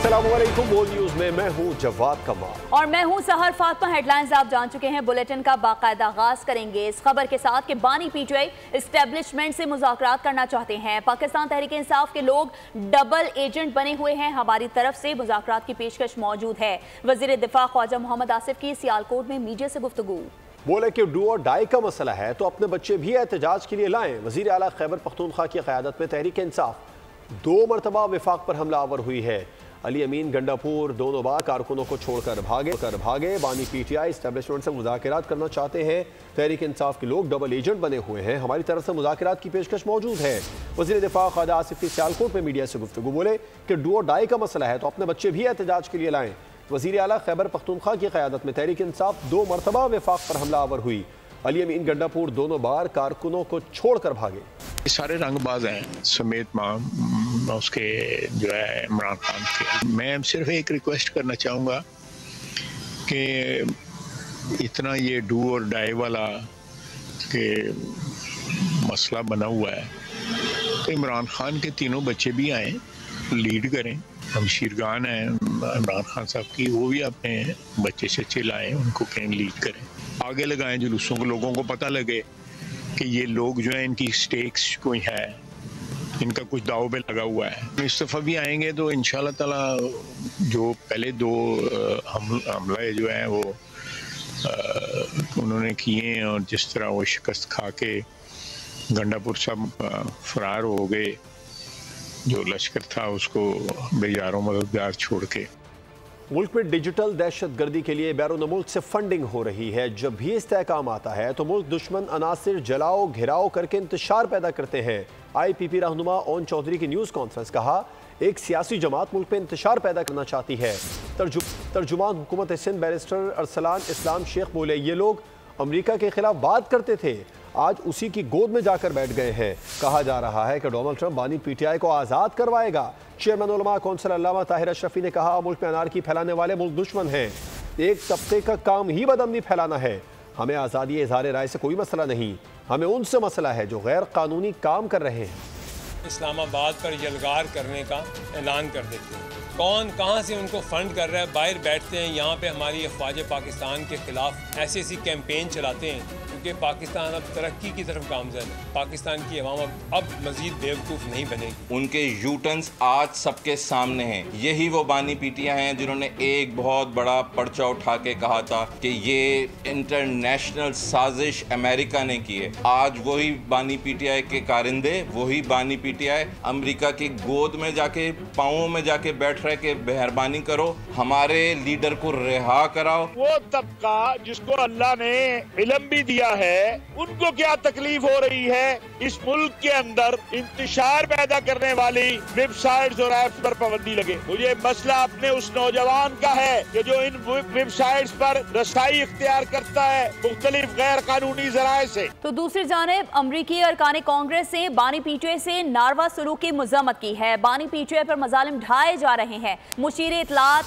अस्सलामुअलैकुम, वो न्यूज़ में मैं हूं जवाद कमाल और मैं हूं सहर फातमा। हेडलाइंस आप जान चुके हैं, बुलेटिन का बाकायदा आगाज करेंगे इस खबर के साथ कि बानी पीटीआई एस्टेब्लिशमेंट से मुज़ाकरात करना चाहते हैं। पाकिस्तान तहरीक इंसाफ के लोग डबल एजेंट बने हुए हैं। हमारी तरफ से मुज़ाकरात की पेशकश मौजूद है। वज़ीर दिफा ख्वाजा मोहम्मद आसिफ की सियालकोट में मीडिया से गुफ्तगू। बोले कि डू और डाई का मसला है तो अपने बच्चे भी एहतजाज के लिए लाएं। वज़ीर आला खैबर पख्तूनख्वा की क़यादत में तहरीक इंसाफ 2 मरतबा विफाक पर हमला आवर हुई है। अली अमीन गंडापुर दोनों बार कारकुनों को छोड़कर भागे। बानी पीटीआई एस्टेब्लिशमेंट से मुज़ाकरात करना चाहते हैं। तहरीक इंसाफ के लोग डबल एजेंट बने हुए हैं। हमारी तरफ से मुज़ाकरात की पेशकश मौजूद है। वज़ीर दिफा ख्वाजा आसिफ की सियालकोट में मीडिया से गुफ्तगू। बोले कि डू और डाई का मसला है तो अपने बच्चे भी एहतजाज के लिए लाएं। वज़ीर आला खैबर पख्तूनख्वा की क़यादत में तहरीक इंसाफ 2 मरतबा विफाक पर हमला आवर हुई। अली अमीन गंडापुर दोनों बार कारकुनों को छोड़कर भागे। सारे रंगबाज हैं समेत उसके जो है इमरान खान के। मैं सिर्फ एक रिक्वेस्ट करना चाहूँगा कि इतना ये डू और डाई वाला के मसला बना हुआ है तो इमरान खान के तीनों बच्चे भी आए, लीड करें। हम शीरगान हैं इमरान खान साहब की, वो भी अपने बच्चे से लाएं, उनको कहीं लीड करें, आगे लगाएं जुलूसों को, लोगों को पता लगे कि ये लोग जो है इनकी स्टेक्स कोई है, इनका कुछ दाव पे लगा हुआ है। इस दफ़ा भी आएंगे तो इंशाल्लाह ताला जो पहले 2 हमले जो है वो उन्होंने किए हैं और जिस तरह वो शिकस्त खा के गंडापुर सब फरार हो गए, जो लश्कर था उसको बेजारों मददगार छोड़ के। मुल्क में डिजिटल दहशत गर्दी के लिए बैरून मुल्क से फंडिंग हो रही है। जब भी इस्तेहकाम आता है तो मुल्क दुश्मन अनासिर जलाओ घिराव करके इंतशार पैदा करते हैं। IPP रहनुमा ओन चौधरी की न्यूज़ कॉन्फ्रेंस। कहा, एक सियासी जमात मुल्क में इंतशार पैदा करना चाहती है। तर्जुमान हुकूमत सिंध बैरिस्टर अरसलान इस्लाम शेख बोले, ये लोग अमरीका के खिलाफ बात करते थे, आज उसी की गोद में जाकर बैठ गए हैं। कहा जा रहा है कि डोनाल्ड ट्रंप बानी पीटीआई को आज़ाद करवाएगा। चेयरमैन उलमा कौंसिल अल्लामा ताहिर अशरफी ने कहा, मुल्क में अनारकी फैलाने वाले मुल्क दुश्मन हैं। एक तबके का काम ही बदअमनी फैलाना है। हमें आज़ादी इज़हार राय से कोई मसला नहीं, हमें उनसे मसला है जो गैर कानूनी काम कर रहे हैं। इस्लामाबाद पर यलगार करने का ऐलान कर देते हैं। कौन कहाँ से उनको फंड कर रहा है, बाहर बैठते हैं यहाँ पे हमारी अफवाज पाकिस्तान के खिलाफ ऐसी कैंपेन चलाते हैं, क्योंकि पाकिस्तान अब तरक्की की तरफ गामजन है। पाकिस्तान की अवाम अब मजीद बेवकूफ़ नहीं बनेगी। उनके यूटर्न्स आज सबके सामने हैं। यही वो बानी पीटीआई हैं जिन्होंने एक बहुत बड़ा पर्चा उठा के कहा था कि ये इंटरनेशनल साजिश अमेरिका ने की है। आज वही बानी पीटीआई के कारिंदे, वही बानी पीटीआई अमेरिका की गोद में जाके पाँवों में जाके बैठ रहे कि मेहरबानी करो हमारे लीडर को रिहा कराओ। वो तबका जिसको अल्लाह ने इल्म भी दिया है, उनको क्या तकलीफ हो रही है इस मुल्क के अंदर इंतशार पैदा करने वाली वेबसाइट्स और ऐप्स पर पाबंदी लगे। मुझे मसला अपने उस नौजवान का है कि जो इन वेबसाइट्स पर रसाई इख्तियार करता है मुख्तलिफ गैर कानूनी जराए से। तो दूसरी जानिब अमरीकी अरकान कांग्रेस ने बानी पीटीआई से नारवा सलूक की मज़म्मत की है। बानी पीटीआई पर मजालिम ढाए जा रहे हैं। मुशीर इत्तलात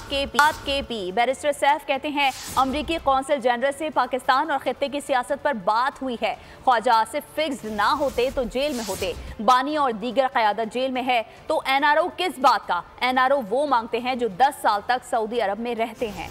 KP बैरिस्टर सैफ कहते हैं, अमरीकी कौंसिल जनरल से पाकिस्तान और खित्ते की सियासत पर बात हुई है। ख्वाजा आसिफ फिक्स ना होते तो जेल में होते। बानी और दीगर क़यादत जेल में है तो NRO किस बात का? NRO वो मांगते हैं जो 10 साल तक सऊदी अरब में रहते हैं।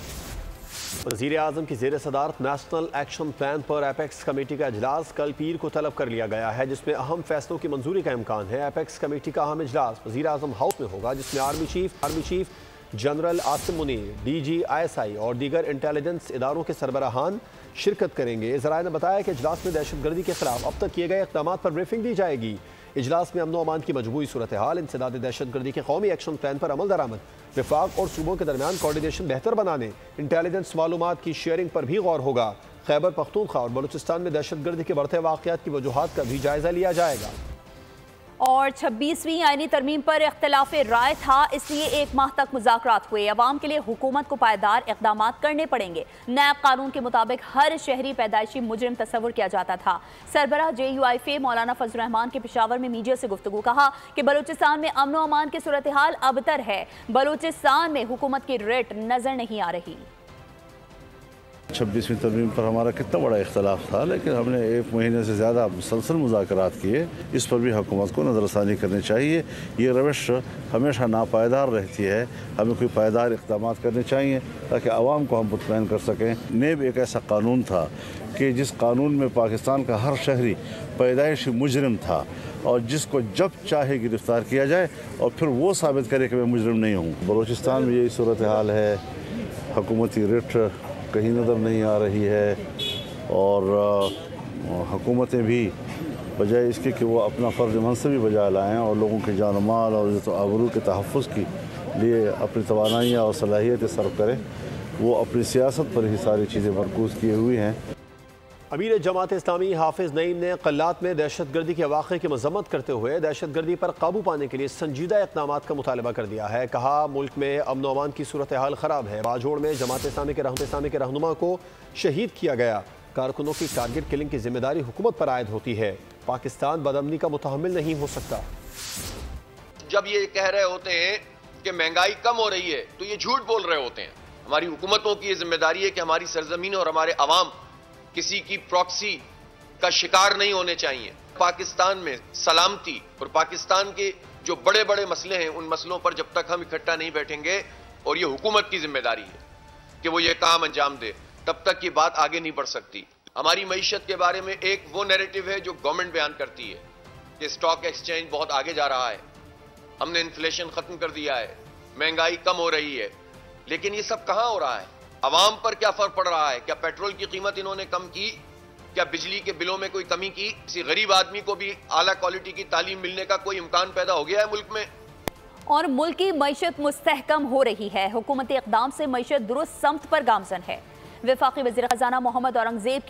वज़ीर आज़म की ज़ेर सदारत नेशनल एक्शन प्लान पर एपेक्स कमेटी का इजलास कल पीर को तलब कर लिया गया है, जिसमें अहम फैसलों की मंजूरी का इम्कान है। एपेक्स कमेटी का अहम इजलास वज़ीर आज़म हाउस में होगा, जिसमें army chief general Asim Munir, DG ISI और दीगर इंटेलिजेंस इदारों के सरबराहान शिरकत करेंगे। ज़राए ने बताया कि इजलास में दहशतगर्दी के खिलाफ अब तक किए गए इक़दामात पर ब्रीफिंग दी जाएगी। इजलास में अमन व अमान की मजबूरी सूरत हाल, इंसदाद दहशतगर्दी के कौमी एक्शन प्लान पर अमल दरामद, विफाक और सूबों के दरमियान कोऑर्डिनेशन बेहतर बनाने, इंटेलिजेंस मालूमात की शेयरिंग पर भी गौर होगा। खैबर पख्तूनख्वा और बलूचिस्तान में दहशतगर्दी के बढ़ते वाक़यात की वजूहात का भी जायजा लिया जाएगा। और 26वीं आईनी तरमीम पर इख्तिलाफ राय था, इसलिए 1 माह तक मुज़ाकरात हुए। अवाम के लिए हुकूमत को पायदार इक़दाम करने पड़ेंगे। नैब कानून के मुताबिक हर शहरी पैदाइशी मुजरिम तस्वुर किया जाता था। सरबराह JUIFA मौलाना फजल रहमान के पेशावर में मीडिया से गुफ्तगू। कहा कि बलूचिस्तान में अमन व अमान की सूरत हाल अबतर है। बलूचिस्तान में हुकूमत की रेट नजर नहीं आ रही। 26वीं तरमीम पर हमारा कितना बड़ा इख्तलाफ था, लेकिन हमने 1 महीने से ज़्यादा मुसलसल मुज़ाकरात किए। इस पर भी हुकूमत को नज़रसानी करनी चाहिए। ये रविश हमेशा नापायदार रहती है। हमें कोई पायदार इक़दाम करने चाहिए ताकि आवाम को हम मुतमईन कर सकें। नेब एक ऐसा कानून था कि जिस कानून में पाकिस्तान का हर शहरी पैदाइशी मुजरिम था और जिसको जब चाहे गिरफ़्तार किया जाए और फिर वो साबित करे कि मैं मुजरिम नहीं हूँ। बलूचिस्तान में यही सूरत हाल है। हुकूमती रिट कहीं नज़र नहीं आ रही है और हुकूमतें भी बजाय इसके कि वो अपना फ़र्ज़ मनसबी बजा लाएँ और लोगों के जान माल और इज़्ज़त आबरू के तहफ़्फ़ुज़ के लिए अपनी तवानाइयाँ और सलाहियतें सर्व करें, वो अपनी सियासत पर ही सारी चीज़ें मरकूज़ किए हुई हैं। अमीर जमात इस्लामी हाफिज़ नईम ने कल्लात में दहशतगर्दी के वाक़े की मज़म्मत करते हुए दहशतगर्दी पर काबू पाने के लिए संजीदा इक़दाम का मुतालबा कर दिया है। कहा, मुल्क में अमन अमान की सूरत हाल ख़राब है। बाजोड़ में जमात इस्लामी के रहनुमा को शहीद किया गया। कारकुनों की टारगेट किलिंग की जिम्मेदारी हुकूमत पर आयद होती है। पाकिस्तान बदअमनी का मुतहम्मिल नहीं हो सकता। जब ये कह रहे होते हैं कि महंगाई कम हो रही है तो ये झूठ बोल रहे होते हैं। हमारी हुकूमतों की ये जिम्मेदारी है कि हमारी सरजमीन और हमारे अवाम किसी की प्रॉक्सी का शिकार नहीं होने चाहिए। पाकिस्तान में सलामती और पाकिस्तान के जो बड़े बड़े मसले हैं उन मसलों पर जब तक हम इकट्ठा नहीं बैठेंगे और ये हुकूमत की जिम्मेदारी है कि वो ये काम अंजाम दे, तब तक ये बात आगे नहीं बढ़ सकती। हमारी मईशत के बारे में एक वो नैरेटिव है जो गवर्नमेंट बयान करती है कि स्टॉक एक्सचेंज बहुत आगे जा रहा है, हमने इन्फ्लेशन खत्म कर दिया है, महंगाई कम हो रही है, लेकिन ये सब कहां हो रहा है? अवाम पर क्या फर्क पड़ रहा है? क्या पेट्रोल की कीमत इन्होंने कम की? क्या बिजली के बिलों में कोई कमी की? किसी गरीब आदमी को भी आला क्वालिटी की तालीम मिलने का कोई इम्कान पैदा हो गया है मुल्क में? और मुल्क की मईशत मुस्तहकम हो रही है। हुकूमती इक़दाम से मईशत दुरुस्त समत पर गामजन है। वफाकी वज़ीर ख़ज़ाना मोहम्मद औरंगज़ेब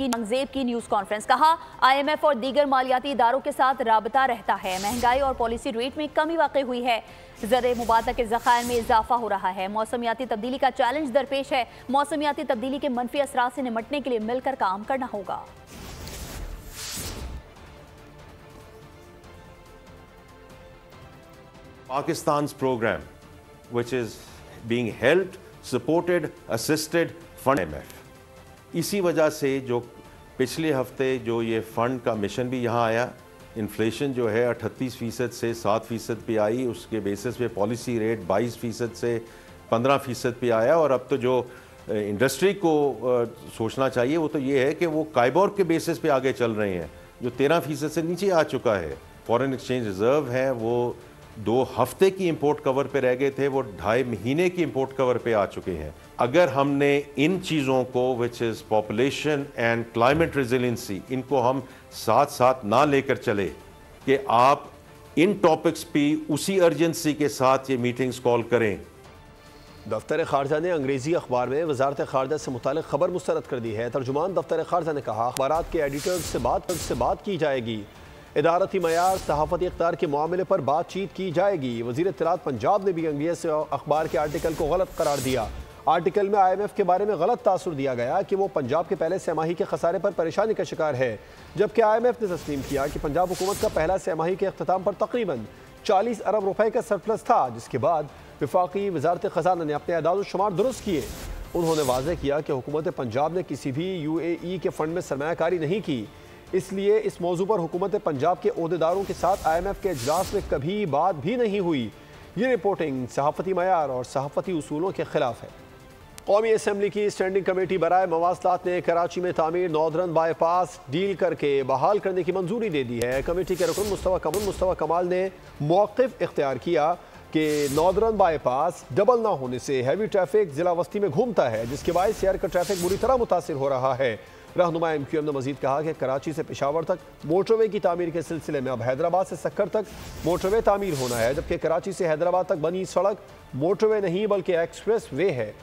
की न्यूज़ कॉन्फ्रेंस। कहा, IMF और दीगर मालियाती इदारों के साथ राबता रहता है। महंगाई और पॉलिसी रेट में कमी वाक़ई हुई है। ज़र मुबादला के ज़खायर में इजाफा हो रहा है। मौसमियाती तब्दीली का चैलेंज दरपेश है। मौसमियाती तब्दीली के मनफी असरात से निमटने के लिए मिलकर काम करना होगा। Pakistan's program, which is being helped, supported, assisted, fund IMF. इसी वजह से जो पिछले हफ्ते जो ये फंड का मिशन भी यहाँ आया, इन्फ्लेशन जो है 38% से 7% पे आई, उसके बेसिस पे पॉलिसी रेट 22% से 15% पे आया। और अब तो जो इंडस्ट्री को सोचना चाहिए वो तो ये है कि वो काइबोर के बेसिस पे आगे चल रहे हैं, जो 13% से नीचे आ चुका है। फॉरेन एक्सचेंज रिजर्व है वो 2 हफ्ते की इंपोर्ट कवर पे रह गए थे, वो 2.5 महीने की इंपोर्ट कवर पे आ चुके हैं। अगर हमने इन चीज़ों को which is population and climate resiliency, इनको हम साथ साथ ना लेकर चले कि आप इन टॉपिक्स पे उसी अर्जेंसी के साथ ये मीटिंग्स कॉल करें। दफ्तर खारजा ने अंग्रेजी अखबार में वजारत खारजा से मुतालिक खबर मुस्तरद कर दी है। तर्जुमान दफ्तर खारजा ने कहा, अखबारात के एडिटर्स से बात की जाएगी। इदारती मयार सहाफ़ती इख्तियार के मामले पर बातचीत की जाएगी। वज़ीर इत्तलात पंजाब ने भी अंग्रेज़ी अखबार के आर्टिकल को गलत करार दिया। आर्टिकल में IMF के बारे में गलत तासुर दिया गया कि वो पंजाब के पहले सहमाही के खसारे पर परेशानी का शिकार है, जबकि IMF ने तस्लीम किया कि पंजाब हुकूमत का पहला सहमाही के अख्ताम पर तकरीबन 40 अरब रुपए का सरप्लस था, जिसके बाद वफाकी वजारत ख़ज़ाना ने अपने अदाद शुमार दुरुस्त किए। उन्होंने वाज़ेह किया कि हुकूमत पंजाब ने किसी भी UAE के फंड में सरमायाकारी नहीं की, इसलिए इस मौजू पर हुकूमत पंजाब के ओहदेदारों के साथ IMF के इजलास में कभी बात भी नहीं हुई। ये रिपोर्टिंग सहाफ़ती मयार और सहाफ़ती उसूलों के खिलाफ है। कौमी असम्बली की स्टैंडिंग कमेटी बराए मवासलात ने कराची में तामीर नॉर्दर्न बाईपास डील करके बहाल करने की मंजूरी दे दी है। कमेटी के रुकन मुस्तफा कमाल ने मौक़िफ़ इख्तियार किया कि नॉर्दर्न बाईपास डबल ना होने से हैवी ट्रैफिक ज़िला वस्ती में घूमता है, जिसके बायस शहर का ट्रैफिक बुरी तरह मुतासिर हो रहा है। रहनुमा MQM ने मजीद कहा कि कराची से पेशावर तक मोटरवे की तामीर के सिलसिले में अब हैदराबाद से सक्कर तक मोटरवे तामीर होना है, जबकि कराची से हैदराबाद तक बनी सड़क मोटरवे नहीं बल्कि एक्सप्रेस वे है।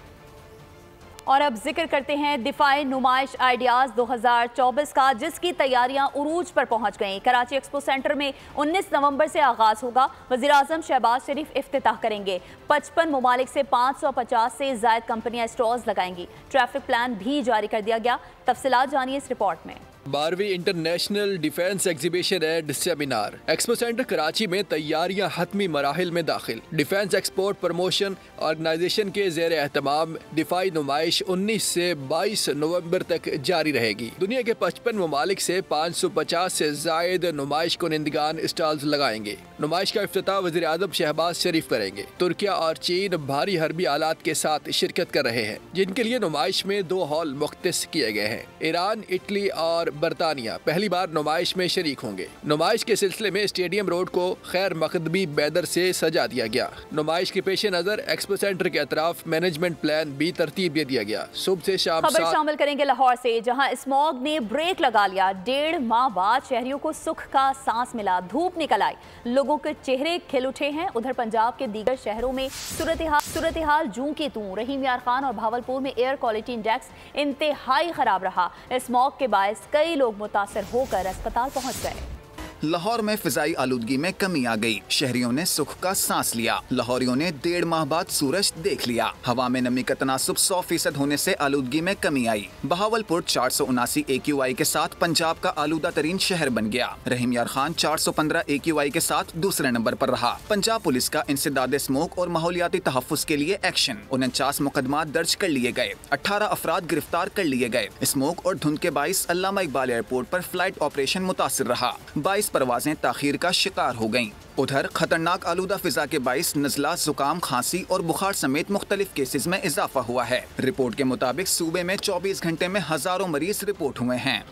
और अब जिक्र करते हैं दिफाई नुमाइश आइडियाज़ 2024 का, जिसकी तैयारियां उरूज पर पहुंच गईं। कराची एक्सपो सेंटर में 19 नवंबर से आगाज़ होगा। वज़ीर आज़म शहबाज शरीफ इफ्तिताह करेंगे। 55 ममालिक से 550 से ज़ायद कंपनियां स्टॉल्स लगाएंगी। ट्रैफिक प्लान भी जारी कर दिया गया। तफसीलात जानिए इस रिपोर्ट में। 12वीं international defence exhibition and seminar expo centre Karachi में तैयारियां हतमी मराहिल में दाखिल। डिफेंस एक्सपोर्ट प्रमोशन ऑर्गेनाइजेशन के ज़ेर एहतमाम दिफाई नुमाइश 19 से 22 नवंबर तक जारी रहेगी। दुनिया के 55 ममालिक से 550 से जायद नुमाइश कुनिंदगान स्टॉल्स लगाएंगे। नुमाइश का इफ्तिताह वज़ीर आज़म शहबाज शरीफ करेंगे। तुर्किया और चीन भारी हरबी आलात के साथ शिरकत कर रहे हैं, जिनके लिए नुमाइश में 2 हॉल मुख्तस किए गए हैं। ईरान, इटली और बरतानिया पहली बार नुमाइश में शरीक होंगे। नुमाइश के सिलसिले में स्टेडियम रोड को खैर मकदमी बैदर से सजा दिया गया। नुमाइश के पेश नजर एक्सपो सेंटर के अतराफ मैनेजमेंट प्लान भी तरतीब दे दिया गया। सुबह से शाम खबर शामिल करेंगे लाहौर से, जहां स्मॉग ने ब्रेक लगा लिया। 1.5 माह बाद शहरियों को सुख का सांस मिला, धूप निकल आई, लोगों के चेहरे खिल उठे हैं। उधर पंजाब के दीगर शहरों में सूरत हाल जूं की तूं। रहीम यार खान और भावलपुर में एयर क्वालिटी इंडेक्स इंतहाई खराब रहा। स्मॉग के बायस कई लोग मुतासर होकर अस्पताल पहुंच गए। लाहौर में फिजाई आलूदगी में कमी आ गई, शहरियों ने सुख का सांस लिया। लाहौरियों ने 1.5 माह बाद सूरज देख लिया। हवा में नमी का तनासुब 100% होने से आलूदगी में कमी आई। बहावलपुर 479 AQI के साथ पंजाब का आलूदा तरीन शहर बन गया। रहीम यार खान 415 AQI के साथ दूसरे नंबर पर रहा। पंजाब पुलिस का इंसदाद स्मोक और माहौलियाती तहफ्फुज के लिए एक्शन। 49 मुकदमा दर्ज कर लिए गए, 18 अफराद गिरफ्तार कर लिए गए। स्मोक और धुंध के बाइस अल्लामा इकबाल एयरपोर्ट पर फ्लाइट ऑपरेशन मुतासिर रहा। 22 परवाजें ताखीर का शिकार हो गईं। उधर खतरनाक आलूदा फिजा के बाइस नज़ला, जुकाम, खांसी और बुखार समेत मुख्तलिफ केसेस में इजाफा हुआ है। रिपोर्ट के मुताबिक सूबे में 24 घंटे में हजारों मरीज रिपोर्ट हुए हैं।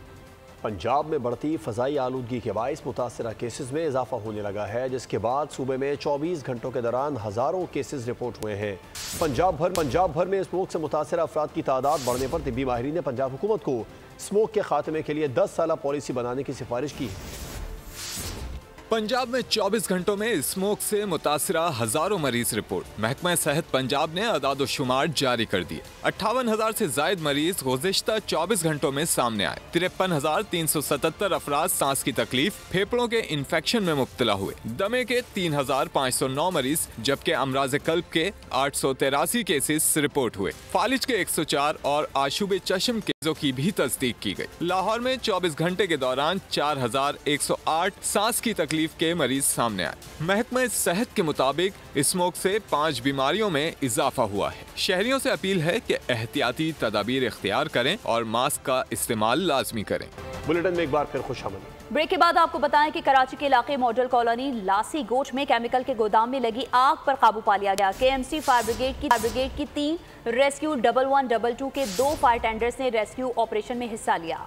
पंजाब में बढ़ती फ़ज़ाई आलूदगी के बाइस मुतासरा केसेस में इजाफा होने लगा है, जिसके बाद सूबे में 24 घंटों के दौरान हज़ारों केसेस रिपोर्ट हुए हैं। पंजाब भर में स्मोक से मुतासर अफराद की तादाद बढ़ने पर तिब्बी माहिरीन ने पंजाब हुकूमत को स्मोक के खात्मे के लिए 10 साला पॉलिसी बनाने की सिफारिश की है। पंजाब में 24 घंटों में स्मोक से मुतासरा हजारों मरीज रिपोर्ट। महकमा सेहत पंजाब ने अदाद शुमार जारी कर दिए। 58,000 से जायद मरीज गुज़िश्ता 24 घंटों में सामने आए। 53,377 अफराद सांस की तकलीफ, फेफड़ों के इन्फेक्शन में मुब्तला हुए। दमे के 3,509 मरीज, जबकि अमराज कल्ब के 883 केसेस रिपोर्ट हुए। फालिज के 104 और आशूबे चश्म केसों की भी तस्दीक की गई। लाहौर में 24 घंटे के दौरान 4,108 सांस की तकलीफ के मरीज सामने आए। महकमा सेहत के मुताबिक स्मोक से 5 बीमारियों में इजाफा हुआ है। शहरियों से अपील है कि एहतियाती तदाबीर इख्तियार करें और मास्क का इस्तेमाल लाजमी करें। बुलेटिन में एक बार फिर खुशामदीद। ब्रेक के बाद आपको बताएं कि कराची के इलाके मॉडल कॉलोनी लासी गोट में केमिकल के गोदाम में लगी आग पर काबू पा लिया गया। KMC फायर ब्रिगेड की 3 रेस्क्यू 1122 के 2 फायर टेंडर्स ने रेस्क्यू ऑपरेशन में हिस्सा लिया।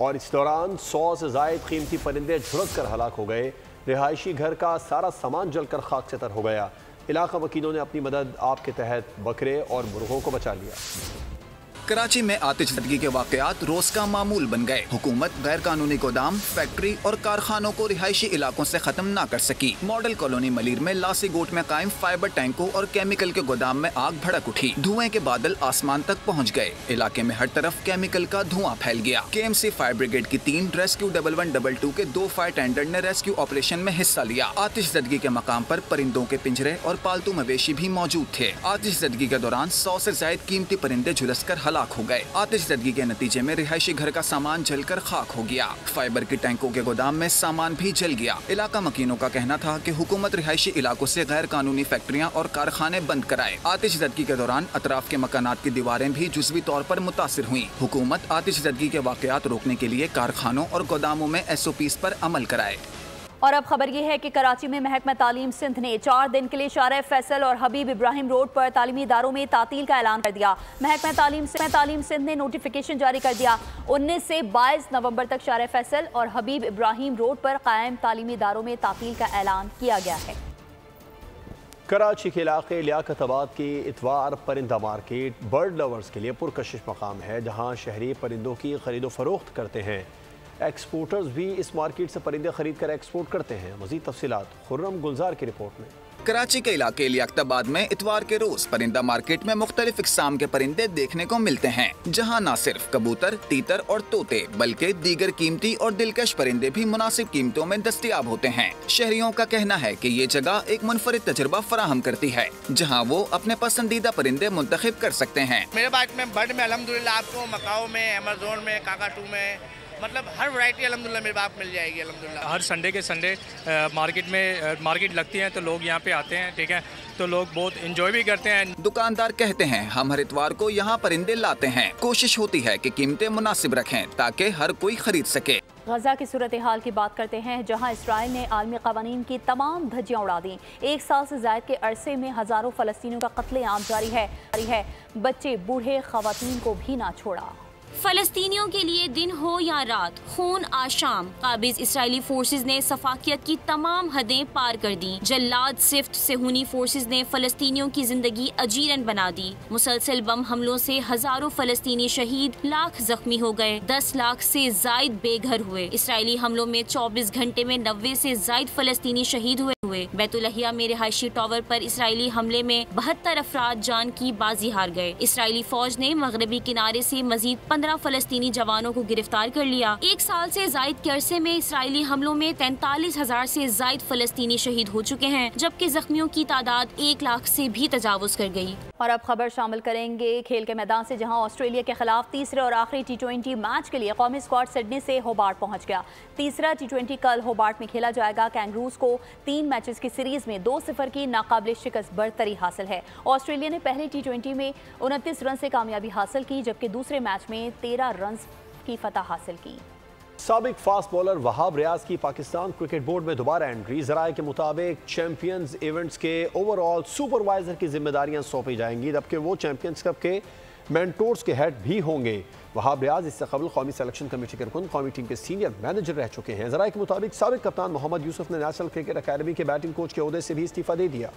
और इस दौरान 100 से जायद कीमती परिंदे झुलस कर हलाक हो गए। रिहायशी घर का सारा सामान जलकर खाक से तर हो गया। इलाका वकीलों ने अपनी मदद आप के तहत बकरे और मुर्गों को बचा लिया। कराची में आतिशबाजी के वाकयात रोज का मामूल बन गए। हुकूमत गैर कानूनी गोदाम, फैक्ट्री और कारखानों को रिहायशी इलाकों से खत्म न कर सकी। मॉडल कॉलोनी मलीर में लासी गोट में कायम फाइबर टैंकों और केमिकल के गोदाम में आग भड़क उठी। धुएं के बादल आसमान तक पहुंच गए। इलाके में हर तरफ केमिकल का धुआं फैल गया। KMC फायर ब्रिगेड की 3 रेस्क्यू 1122 के 2 फायर टेंडर ने रेस्क्यू ऑपरेशन में हिस्सा लिया। आतिशजदगी के मकाम पर परिंदों के पिंजरे और पालतू मवेशी भी मौजूद थे। आतिशजदगी के दौरान 100 से ज्यादा कीमती परिंदे झुलस कर हलाक हो गए। आतिशजदगी के नतीजे में रिहायशी घर का सामान जलकर खाक हो गया। फाइबर की टैंकों के गोदाम में सामान भी जल गया। इलाका मकीनों का कहना था कि हुकूमत रिहायशी इलाकों से गैर कानूनी फैक्ट्रियां और कारखाने बंद कराए। आतिशजदगी के दौरान अतराफ के मकानात की दीवारें भी जुज़वी तौर पर मुतासिर हुई। हुकूमत आतिशजदगी के वाकयात रोकने के लिए कारखानों और गोदामों में SOPs पर अमल कराए। और अब खबर यह है कि कराची में महकमा तालीम सिंध ने 4 दिन के लिए शारा फैसल और हबीब इब्राहिम रोड पर तालीमी इदारों में तातील का ऐलान कर दिया। महकमा तालीम सिंध ने नोटिफिकेशन जारी कर दिया। 19 से 22 नवंबर तक शारा फैसल और हबीब इब्राहिम रोड पर कायम तालीमी इदारों में तातील का ऐलान किया गया है। कराची के इलाके लियाकताबाद की इतवार परिंदा मार्केट बर्ड लवर्स के लिए पुरकशिश मकाम है, जहाँ शहरी परिंदों की खरीदो फरोख्त करते हैं। एक्सपोर्टर्स भी इस मार्केट से परिंदे खरीद कर एक्सपोर्ट करते हैं। मज़ीद तफसीलात खुर्रम गुलजार की रिपोर्ट में। कराची के इलाके लियाकताबाद में इतवार के रोज परिंदा मार्केट में मुख्तलिफ इक़साम के परिंदे देखने को मिलते हैं, जहां न सिर्फ कबूतर, तीतर और तोते बल्कि दीगर कीमती और दिलकश परिंदे भी मुनासिब कीमतों में दस्तयाब होते हैं। शहरियों का कहना है कि ये जगह एक मुनफरिद तजुर्बा फराहम करती है, जहाँ वो अपने पसंदीदा परिंदे मुंतखब कर सकते हैं। मेरे पास में बर्ड में अल्हम्दुलिल्लाह आपको मकाओ में, अमेज़न में, काकाटू में मतलब हर वैरायटी अल्हम्दुलिल्लाह मेरे पास मिल जाएगी अल्हम्दुलिल्लाह। हर संडे के संडे मार्केट लगती है तो लोग यहाँ पे आते हैं, ठीक है, तो लोग बहुत एंजॉय भी करते हैं। दुकानदार कहते हैं हम हर इतवार को यहाँ परिंदे लाते हैं। कोशिश होती है कि कीमतें मुनासिब रखें ताकि हर कोई खरीद सके। गजा की सूरत हाल की बात करते हैं, जहां इसराइल ने आलमी कवानीन की तमाम धज्जियां उड़ा दी। 1 साल से ज्यादा के अरसे में हजारों फलस्तीनियों का कत्लेआम जारी है। बच्चे बूढ़े खवातीन को भी ना छोड़ा। फलस्तीनियों के लिए दिन हो या रात, खून आशाम, काबिज इसराइली फोर्सेज ने सफाकियत की तमाम हदें पार कर दी। जल्लाद सिफ्त सेहूनी फोर्सेज ने फलस्तीनियों की जिंदगी अजीरन बना दी। मुसलसल बम हमलों से हजारों फलस्तीनी शहीद, लाख जख्मी हो गए, 10 लाख से जायद बेघर हुए। इसराइली हमलों में 24 घंटे में 90 से जायद फलस्तीनी शहीद हुए। बैतुलहिया में रिहायशी टावर पर इसराइली हमले में 72 अफराद जान की बाजी हार गए। इसराइली फौज ने मगरबी किनारे से मजीद 15 फलस्तीनी जवानों को गिरफ्तार कर लिया। 1 साल से जायद के अरसे में इसराइली हमलों में 43,000 से जायद फलस्तीनी शहीद हो चुके हैं, जबकि जख्मियों की तादाद 1 लाख से भी तजावुज कर गई। और अब खबर शामिल करेंगे खेल के मैदान से, जहां ऑस्ट्रेलिया के खिलाफ तीसरे और आखिरी T20 मैच के लिए कौमी स्क्वाड सिडनी से होबार्ट पहुंच गया। तीसरा T20 कल होबार्ट में खेला जाएगा। कैंगरूज को 3 मैचेस की सीरीज में 2-0 की नाकाबिल शिकस्त बरतरी हासिल है। ऑस्ट्रेलिया ने पहले T20 में 29 रन से कामयाबी हासिल की, जबकि दूसरे मैच में 13 रन की फतह हासिल की। साबिक फास्ट बॉलर वहाब रियाज की पाकिस्तान क्रिकेट बोर्ड में दोबारा एंट्री। जराये के मुताबिक चैंपियंस इवेंट्स के ओवरऑल सुपरवाइजर की जिम्मेदारियां सौंपी जाएंगी, जबकि वो चैंपियंस कप के मेंटोर्स के हेड भी होंगे। वहाब रियाज इससे कबल कौमी सिलेक्शन कमेटी के रुकन, कौमी टीम के सीनियर मैनेजर रह चुके हैं। जराये के मुताबिक साबिक कप्तान मोहम्मद यूसुफ ने नेशनल क्रिकेट अकेडमी के बैटिंग कोच के ओहदे से भी इस्तीफा दे दिया।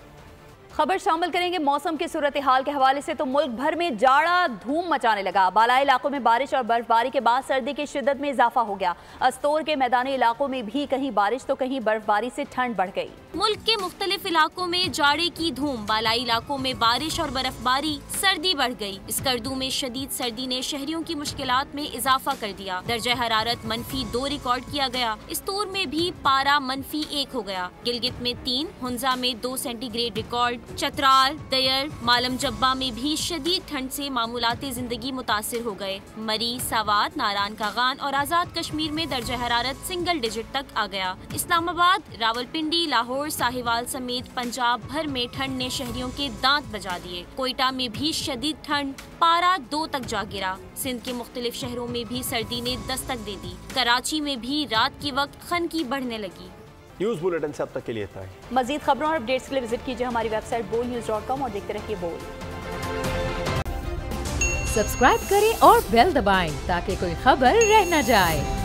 खबर शामिल करेंगे मौसम की सूरत हाल के हवाले से, तो मुल्क भर में जाड़ा धूम मचाने लगा। बालाई इलाकों में बारिश और बर्फबारी के बाद सर्दी की शिद्दत में इजाफा हो गया। अस्तोर के मैदानी इलाकों में भी कहीं बारिश तो कहीं बर्फबारी से ठंड बढ़ गई। मुल्क के मुख्तलिफ इलाकों में जाड़े की धूम, बालाई इलाकों में बारिश और बर्फबारी, सर्दी बढ़ गई। स्कर्दू में शदीद सर्दी ने शहरियों की मुश्किलात में इजाफा कर दिया। दर्जा हरारत -2 रिकॉर्ड किया गया। इस्तूर में भी पारा -1 हो गया। गिलगित में 3, हुंजा में 2 सेंटीग्रेड रिकॉर्ड। चतराल, दयर, मालम जब्बा में भी शदीद ठंड से मामूलाती जिंदगी मुतासिर हो गए। मरी, सावात, नारायण कागान और आजाद कश्मीर में दर्जा हरारत सिंगल डिजिट तक आ गया। इस्लामाबाद, रावलपिंडी, लाहौर, साहिवाल समेत पंजाब भर में ठंड ने शहरियों के दांत बजा दिए। कोयटा में भी शदीद ठंड, पारा 2 तक जा गिरा। सिंध के मुख्तलिफ शहरों में भी सर्दी ने दस्तक दे दी। कराची में भी रात के वक्त खनकी बढ़ने लगी। न्यूज़ बुलेटिन से अब तक के लिए था। मजीद खबरों और अपडेट्स के लिए विजिट कीजिए हमारी वेबसाइट bolnews.com और देखते रहिए बोल। सब्सक्राइब करें और बेल दबाएं ताकि कोई खबर रह न जाए।